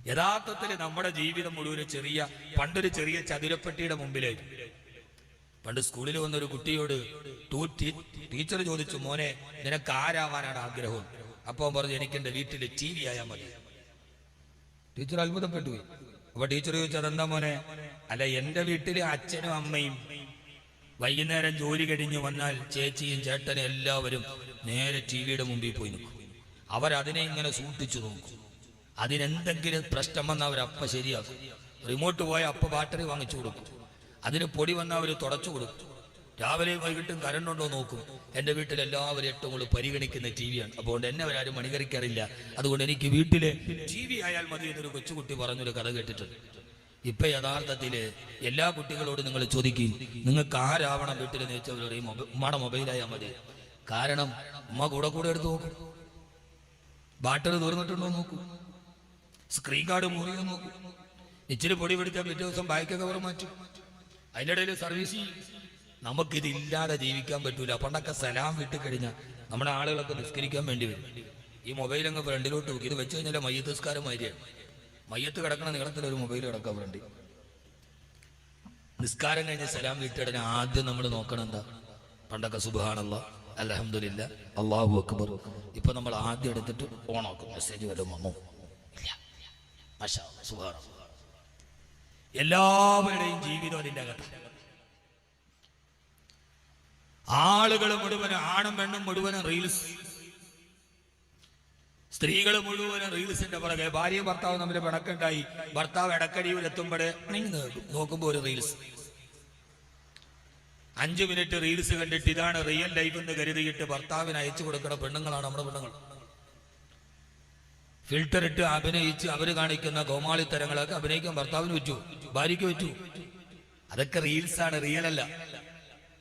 യഥാർത്ഥത്തിൽ നമ്മുടെ ജീവിതം മുഴുവൻ പണ്ടൊരു ചെറിയ ചതുരപ്പെട്ടിയുടെ മുമ്പിലായിരുന്നു. പണ്ട് സ്കൂളിൽ വന്നൊരു കുട്ടിയോട് ടീച്ചർ ചോദിച്ചു, മോനെ നിനക്ക് ആരാവാനാണ് ആഗ്രഹം? അപ്പോൾ പറഞ്ഞു, എനിക്ക് എൻ്റെ വീട്ടിൽ TV ആയാൽ മതി. ടീച്ചർ അത്ഭുതപ്പെട്ടു. അപ്പൊ ടീച്ചർ ചോദിച്ചു, അതെന്താ മോനെ? അല്ല, എൻ്റെ വീട്ടിൽ അച്ഛനും അമ്മയും വൈകുന്നേരം ജോലി കഴിഞ്ഞ് വന്നാൽ ചേച്ചിയും ചേട്ടനും എല്ലാവരും നേരെ TVയുടെ മുമ്പിൽ പോയി നിൽക്കും. അവരതിനെ ഇങ്ങനെ സൂക്ഷിച്ചു നോക്കും. അതിനെന്തെങ്കിലും പ്രശ്നം വന്നാൽ അവരപ്പ ശരിയാക്കും. റിമോട്ട് പോയ അപ്പ ബാറ്ററി വാങ്ങിച്ചു കൊടുക്കും. അതിന് പൊടി വന്നാൽ അവർ തുടച്ചു കൊടുക്കും. രാവിലെയും വൈകിട്ടും കറണ്ട് ഉണ്ടോ നോക്കും. എൻ്റെ വീട്ടിൽ എല്ലാവരും ഏറ്റവും കൂടുതൽ പരിഗണിക്കുന്ന TV ആണ്. അതുകൊണ്ട് എന്നെ അവരാരും മണികരിക്കാറില്ല. അതുകൊണ്ട് എനിക്ക് വീട്ടിലെ TV ആയാൽ മതി എന്നൊരു കൊച്ചുകുട്ടി പറഞ്ഞൊരു കഥ കേട്ടിട്ടുണ്ട്. ഇപ്പൊ യഥാർത്ഥത്തില് എല്ലാ കുട്ടികളോടും നിങ്ങൾ ചോദിക്കും, നിങ്ങൾക്ക് ആരാവണം വീട്ടിൽ നേച്ചവരുടെ ഉമ്മയുടെ മൊബൈലായാൽ മതി. കാരണം ഉമ്മ കൂടെ എടുത്ത് നോക്കും, ബാറ്ററി തീർന്നിട്ടുണ്ടോ നോക്കും, സ്ക്രീൻ ഗാർഡ് മുറിയോ നോക്കും, ഇച്ചിരി പൊടി പിടിച്ചാൽ പിറ്റേ ദിവസം ബാക്ക് കവർ മാറ്റും, അതിൻ്റെ ഇടയിൽ സർവീസ് ചെയ്യും. നമുക്കിതില്ലാതെ ജീവിക്കാൻ പറ്റൂല. പണ്ടൊക്കെ സലാം വിട്ട് കഴിഞ്ഞാൽ നമ്മുടെ ആളുകളൊക്കെ നിസ്കരിക്കാൻ വേണ്ടി വരും. ഈ മൊബൈലങ്ങ് ഫ്രണ്ടിലോട്ട് നോക്കി. ഇത് വെച്ച് കഴിഞ്ഞാൽ മയ്യത്ത് നിസ്കാരം മാതിരിയാണ്. മയ്യത്ത് കിടക്കണ നീളത്തിലൊരു മൊബൈൽ കിടക്കാൻ വേണ്ടി. നിസ്കാരം കഴിഞ്ഞ് സലാം വീട്ടിടനെ ആദ്യം നമ്മൾ നോക്കണം എന്താ? പണ്ടൊക്കെ സുബ്ഹാനല്ലാഹ്, അൽഹംദുലില്ലാഹ്, അല്ലാഹു അക്ബർ. ഇപ്പൊ നമ്മൾ ആദ്യം എടുത്തിട്ട് ഓണാക്കും. മെസ്സേജ് വല്ലതും വന്നോ? ഇല്ല. മാഷാ അല്ലാഹ്, സുബ്ഹാനല്ലാഹ്. എല്ലാവരുടെയും ജീവിതം അതിൻ്റെ അകത്ത്. ആളുകൾ മുഴുവനും, ആണും പെണ്ണും മുഴുവനും റീൽസ്, സ്ത്രീകൾ മുഴുവനും റീൽസിന്റെ പുറകെ. ഭാര്യയും ഭർത്താവും തമ്മിൽ പിണക്കുണ്ടായി, ഭർത്താവ് ഇടക്കടിയിലെത്തുമ്പോഴേ നോക്കുമ്പോൾ ഒരു റീൽസ്. 5 മിനിറ്റ് റീൽസ് കണ്ടിട്ട് ഇതാണ് റിയൽ ലൈഫ് എന്ന് കരുതിയിട്ട് ഭർത്താവിന് അയച്ചു കൊടുക്കുന്ന പെണ്ണുങ്ങളാണ് നമ്മുടെ പെണ്ണുങ്ങൾ. ഫിൽറ്റർ ഇട്ട് അഭിനയിച്ച് അവര് കാണിക്കുന്ന കോമാളിത്തരങ്ങളൊക്കെ അഭിനയിക്കാൻ ഭർത്താവിന് പറ്റൂ, ഭാര്യയ്ക്ക് പറ്റൂ. അതൊക്കെ റീൽസാണ്, റിയൽ അല്ല.